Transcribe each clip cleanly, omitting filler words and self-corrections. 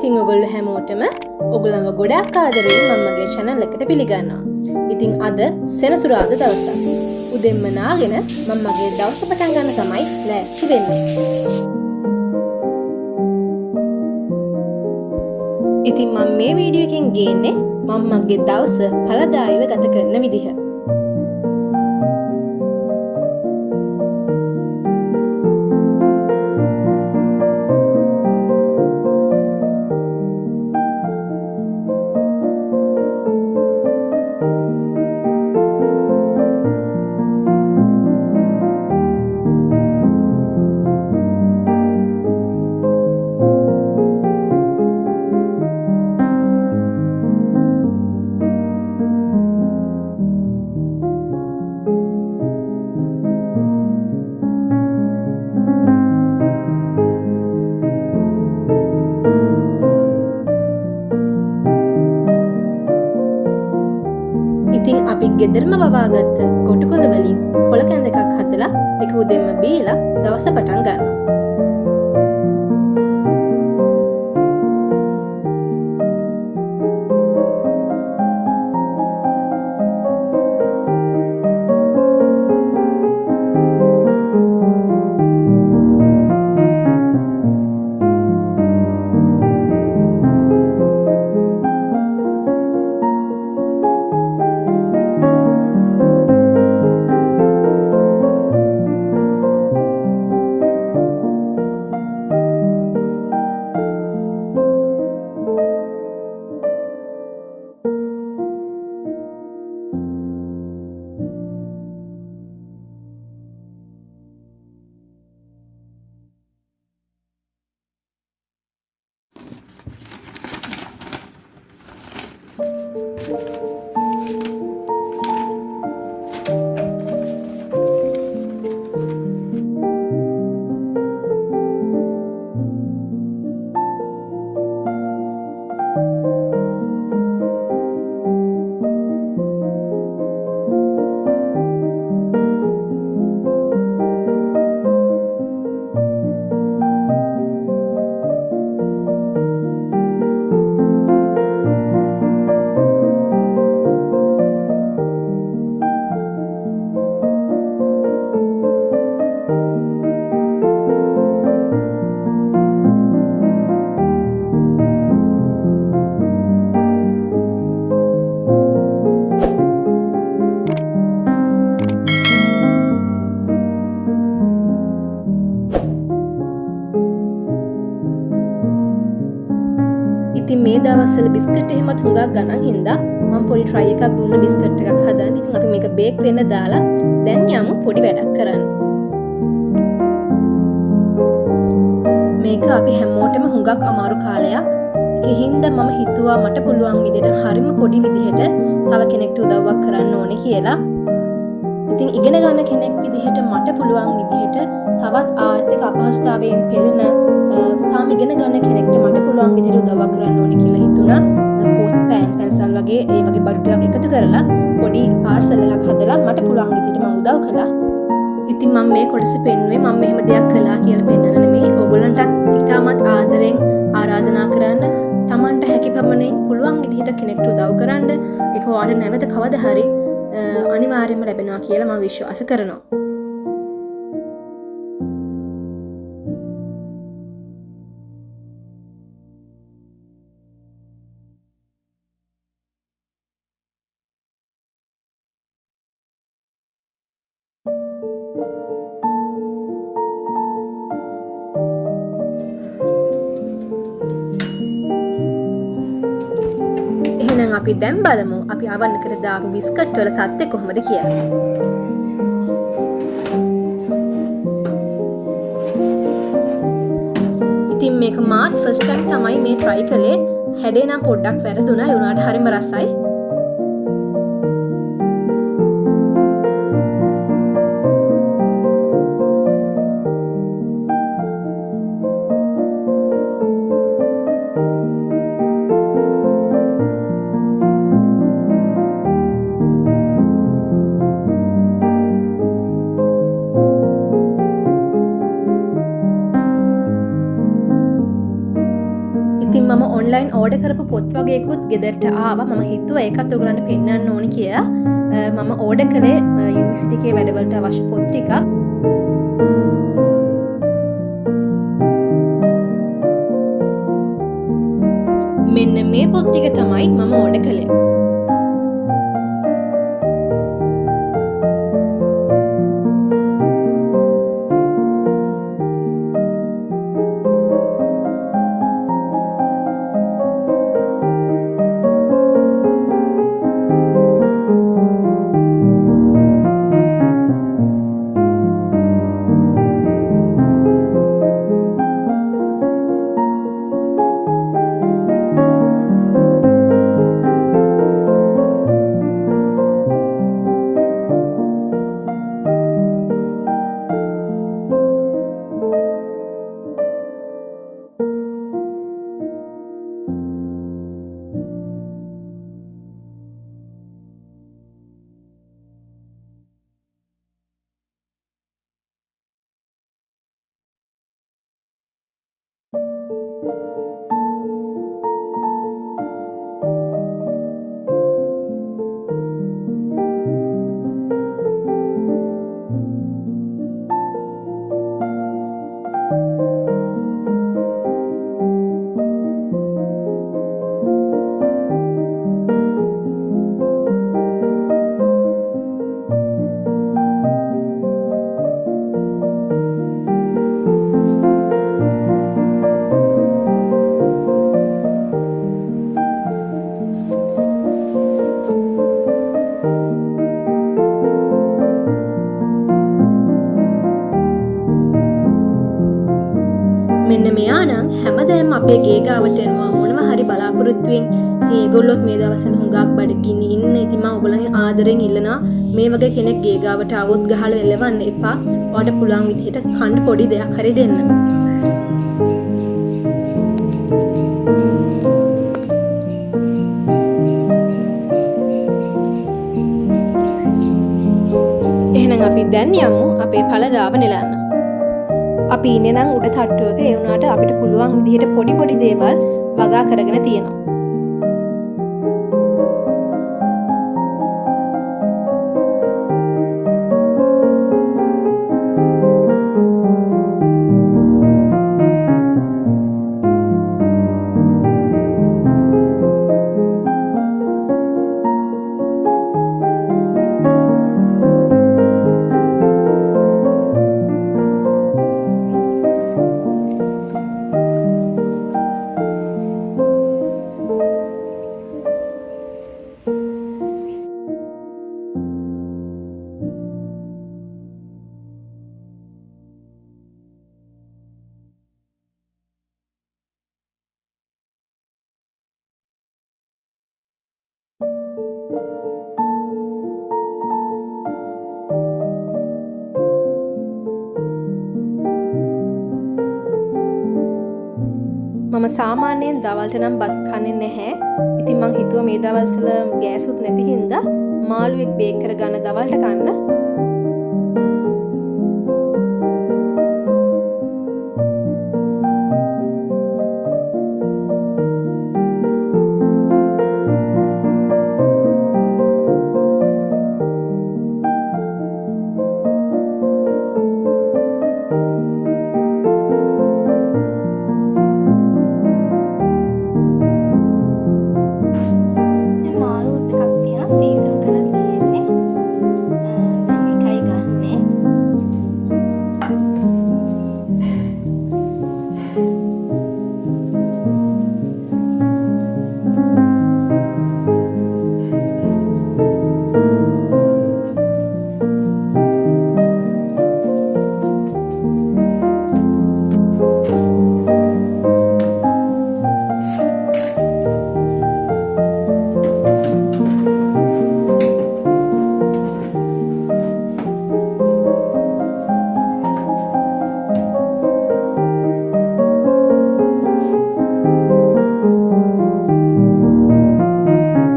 ඉතින් ඔයගොල්ලෝ හැමෝටම ඔයගොල්ලන්ව ගොඩාක් ආදරෙන් මම මගේ channel එකට පිළිගන්නවා. ඉතින් අද සෙනසුරාදා දවසක්. උදෙන්ම නාගෙන මම මගේ දවස පටන් ගන්න තමයි ලෑස්ති වෙන්නේ. ඉතින් මම මේ වීඩියෝ එකෙන් ගේන්නේ මම මගේ දවස පළදායිව ගත කරන විදිහ. ඉතින් අපි ගෙදරම වවාගත්ත කොටුකොළ වලින් කොළ කැඳ එකක් හදලා ඒක උදෙන්ම බීලා දවස පටන් ගන්නවා. ඉතින් මේ දවස්වල බිස්කට් එහෙමත් හුඟක් ගණන් හින්දා මම පොඩි try එකක් දුන්න බිස්කට් එකක් හදන්න. ඉතින් අපි මේක බේක් වෙන්න දාලා දැන් යමු පොඩි වැඩක් කරන්න. මේක අපි හැමෝටම හුඟක් අමාරු කාලයක්. ඒක හින්දා මම හිතුවා මට පුළුවන් විදිහට හරිම පොඩි විදිහට තව කෙනෙක්ට උදව්වක් කරන්න ඕනේ කියලා. ඉතින් ඉගෙන ගන්න කෙනෙක් විදිහට මට පුළුවන් විදිහට තවත් ආර්ථික අපහසුතාවයෙන් පෙළෙන තාම ඉගෙන ගන්න කෙනෙක්ට මට පුළුවන් විදිහට උදව්වක් කරන්න ඕනේ කියලා හිතුණා. පොත් පෑන් පැන්සල් වගේ ඒ වගේ බඩු ටිකක් එකතු කරලා පොඩි පාර්සල් එකක් හදලා මට පුළුවන් විදිහට මම උදව් කළා. ඉතින් මම මේ කොටස පෙන්නුවේ මම මෙහෙම දෙයක් කළා කියලා පෙන්නන්න නෙමෙයි. ඕගොල්ලන්ටත් ඉතාමත් ආදරෙන් ආරාධනා කරන්න Tamanට හැකි පමණින් පුළුවන් විදිහට කෙනෙක්ට උදව් කරන්න. ඒක ඔයාලට නැවත කවදා හරි අනිවාර්යයෙන්ම ලැබෙනවා කියලා මම විශ්වාස කරනවා. එහෙනම් අපි දැන් බලමු අපි අවන්නකට දාපු බිස්කට් වල තත්ත්වය කොහොමද කියලා. ඉතින් මේක මාත් ෆස්ට් ටයිම් තමයි මේ try කළේ. හැඩේ නම් පොඩ්ඩක් වැරදුනා. ඒ වුණාට හරිම රසයි. ඉතින් මම ඔන්ලයින් ඕඩර් කරපු පොත් වගේකුත් ගෙදරට ආවා. මම හිතුවා ඒකත් ඔයගලන්ට පෙන්නන්න ඕනි කියලා. මම ඕඩර් කළේ යුනිවර්සිටි එකේ වැඩවලට අවශ්‍ය පොත් ටිකක්. මෙන්න මේ පොත් ටික තමයි මම ඕඩර් කළේ. මෙන්න මෙයා නම් හැමදාම අපේ ගේ ගාවට එනවා මොනවා හරි බලාපොරොත්තුෙන්. ඉතින් ඒගොල්ලොත් මේ දවස්වල හුඟක් බඩගිනි ඉන්න. ඉතින් මම ඔයගොල්ලන්ගේ ආදරෙන් ඉල්ලනවා මේ වගේ කෙනෙක් ගේ ගාවට આવොත් ගහලා එලවන්න එපා. ඔයාලට පුළුවන් විදිහට කන්න පොඩි දෙයක් හරි දෙන්න. එහෙනම් අපි දැන් යමු අපේ පළදාව නෙලන්න. අපි ඉන්නේ නම් උඩ තට්ටුවක. ඒ වුණාට අපිට පුළුවන් විදිහට පොඩි දේවල් වගා කරගෙන තියෙනවා. මම සාමාන්‍යයෙන් දවල්ට නම් බත් කන්නේ නැහැ. ඉතින් මං හිතුවා මේ දවස්වල ගෑසුත් නැති හින්දා මාළුවෙක් බේක් කරගන්න දවල්ට කන්න.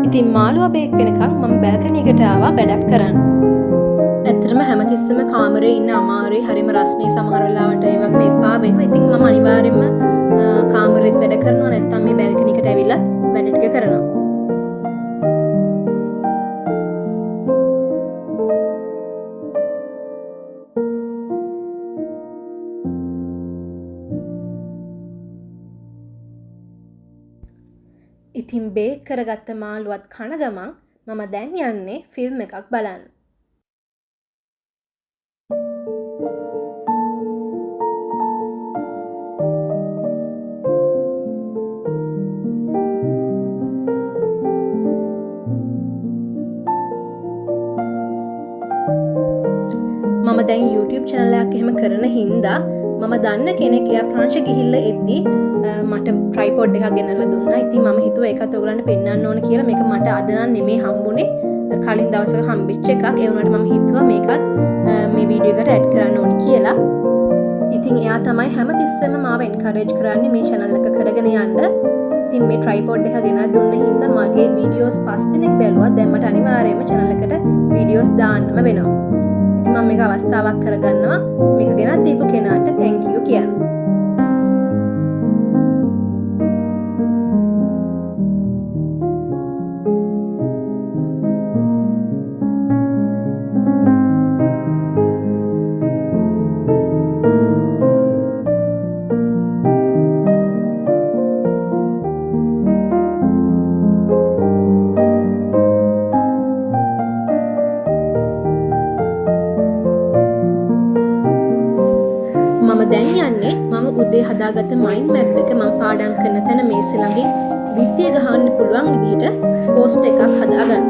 ඉතින් මාළුවා බේක් වෙනකන් මම බැල්කනි එකට ආවා වැඩක් කරන්න. ඇත්තටම හැමතිස්සෙම කාමරේ ඉන්න අමාරුයි, හරිම රස්නේ, සමහර වෙලාවට ඒ වගේ එපා වෙනවා. ඉතින් මම අනිවාර්යයෙන්ම කාමරෙත් වැඩ කරනවා නැත්නම් මේ බැල්කනි එකට ඇවිල්ලා වැඩ ටික කරනවා. ඉතින් බේක් කරගත්ත මාළුවත් කන ගමන් මම දැන් යන්නේ ෆිල්ම් එකක් බලන්න. මම දැන් YouTube channel එකක් එහෙම කරන හින්දා මම දන්න කෙනෙක් එයා ප්‍රංශ ගිහිල්ලා එද්දි මට tripod එකක් ගෙනල්ලා දුන්නා. ඉතින් මම හිතුවා ඒකත් ඔයගලන්ට පෙන්වන්න ඕන කියලා. මේක මට අද නම් නෙමෙයි හම්බුනේ. කලින් දවසක හම්බෙච්ච එකක්. ඒ වුණාට මම හිතුවා මේකත් මේ වීඩියෝ එකට ඇඩ් කරන්න ඕනි කියලා. ඉතින් එයා තමයි හැමතිස්සෙම මාව encourage කරන්නේ මේ channel එක කරගෙන යන්න. ඉතින් මේ tripod එක ගෙනත් දුන්න හින්දා මගේ videos 5 දිනක් බැලුවා. දැන් මට අනිවාර්යයෙන්ම channel එකට videos දාන්නම වෙනවා. මම මේක අවස්ථාවක් කරගන්නවා මේක ගෙනත් දීපු කෙනාට thank you කියන්න. දැන් යන්නේ මම උදේ හදාගත්ත මයින්ඩ් මැප් එක මම පාඩම් කරන තැන මේසෙ ළඟින් විත්තිය ගහන්න පුළුවන් විදිහට පෝස්ට් එකක් හදාගන්න.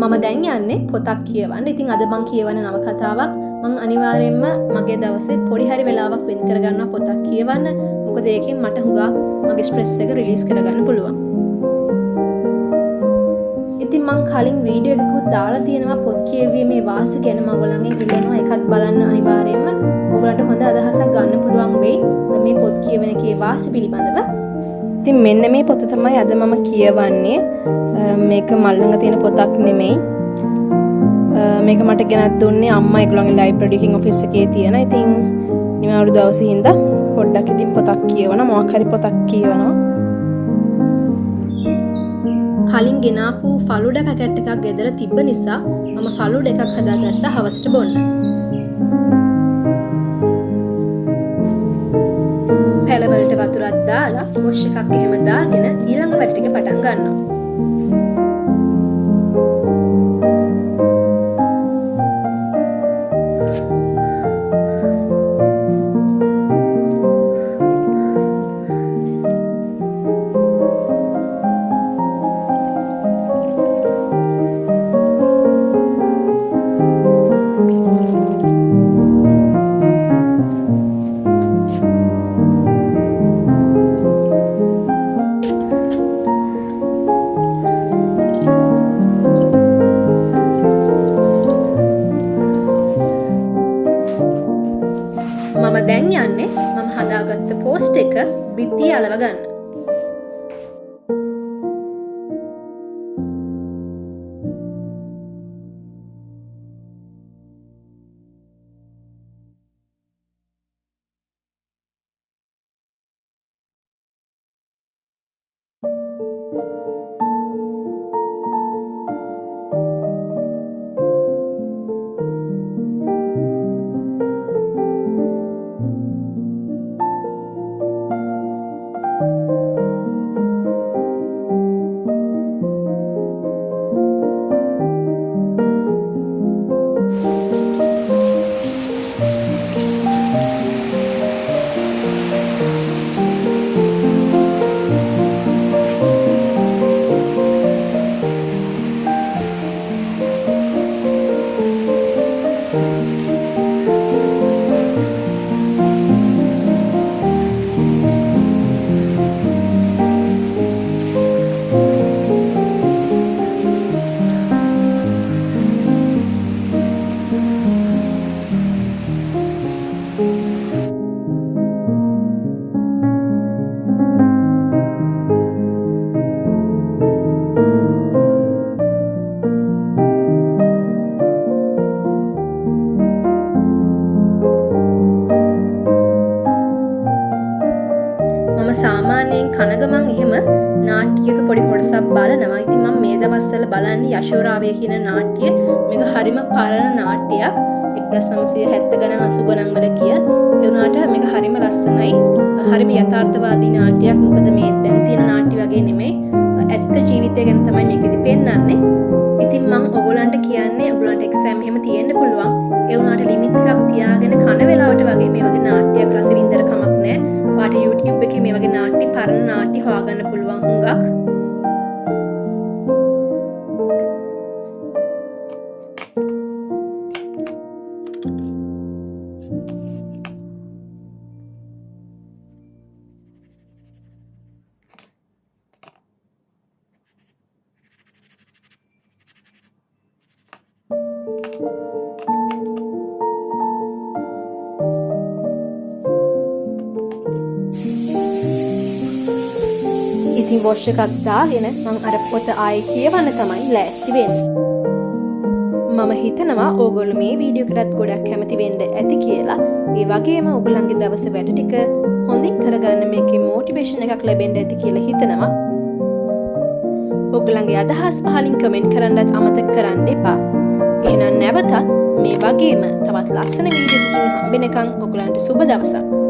මම දැන් යන්නේ පොතක් කියවන්න. ඉතින් අද මම කියවන නවකතාවක් මම අනිවාර්යයෙන්ම මගේ දවසේ පොඩි හරි වෙලාවක් වෙන් කරගන්නවා පොතක් කියවන්න. මොකද ඒකෙන් මට හුඟක් මගේ ස්ට්‍රෙස් එක රිලීස් කරගන්න පුළුවන්. ඉතින් මම කලින් වීඩියෝ එකකුත් දාලා තියෙනවා පොත් කියවීමේ වාසි ගැන මම ඔයගලන්ගෙන් ඉල්ලනවා ඒකත් බලන්න අනිවාර්යයෙන්ම. ඔයගලන්ට හොඳ අදහසක් ගන්න පුළුවන් වෙයි මේ පොත් කියවන එකේ වාසි පිළිබඳව. ඉතින් මෙන්න මේ පොත තමයි අද මම කියවන්නේ. මේක මල් ළඟ තියෙන පොතක් නෙමෙයි. මේක මට ගෙනත් දුන්නේ අම්මා ඒගොල්ලන්ගේ ලයිබ්‍රරි එකකින් ඔෆිස් එකේ තියෙන. ඉතින් නිමාරු දවසේ හින්දා පොඩ්ඩක් ඉතින් පොතක් කියවනවා. මොකක් හරි පොතක් කියවනවා. කලින් ගෙනාපු ෆලුඩා පැකට් එකක් ගෙදර තිබ්බ නිසා මම ෆලුඩා එකක් හදාගත්තා හවසට බොන්න. පැලවලට වතුරක් දාලා වොෂ් එකක් එහෙම දාගෙන ඊළඟ වැඩ ටික පටන් ගන්නවා. මම දැන් යන්නේ මම හදාගත්ත පෝස්ට් එක බිත්තිය අලව ගන්න. බලනවා. ඉතින් මම මේ දවස්වල බලන්නේ යශෝරාවය කියන නාට්‍ය. මේක හරිම පරණ නාට්‍යයක්. 1970 ගණන් 80 ගණන් වල ගිය. ඒ වුණාට මේක හරිම ලස්සනයි. හරිම යථාර්ථවාදී නාට්‍යයක්. මොකද මේ දැන් තියෙන නාට්‍ය වගේ නෙමෙයි. ඇත්ත ජීවිතය ගැන තමයි මේකෙදි පෙන්නන්නේ. ඉතින් මම ඔයගොල්ලන්ට කියන්නේ ඔයගොල්ලන්ට එක්සෑම් එහෙම තියෙන්න පුළුවන්. ඒ වුණාට ලිමිට් එකක් තියාගෙන කන වෙලාවට වගේ මේ වගේ නාට්‍යයක් රස විඳින්න කමක් නැහැ. ඔයාට YouTube එකේ මේ වගේ නාට්‍ය පරණ නාට්‍ය හොයාගන්න පුළුවන් හුඟක්. ඉතින් වොෂ් එකක් දාගෙන මම අර පොත ආයේ කියවන්න තමයි ලෑස්ති වෙන්නේ. මම හිතනවා ඕගොල්ලෝ මේ වීඩියෝ එකටත් ගොඩක් කැමති වෙන්න ඇති කියලා. ඒ වගේම ඕගොල්ලන්ගේ දවසේ වැඩ ටික හොඳින් කරගන්න මේකේ මොටිවේෂන් එකක් ලැබෙන්න ඇති කියලා හිතනවා. ඕගොල්ලන්ගේ අදහස් පහලින් කමෙන්ට් කරන්නත් අමතක කරන්න එපා. එහෙනම් නැවතත් මේ වගේම තවත් ලස්සන වීඩියෝ එකකින් හම්බෙනකන් ඕගොල්ලන්ට සුබ දවසක්.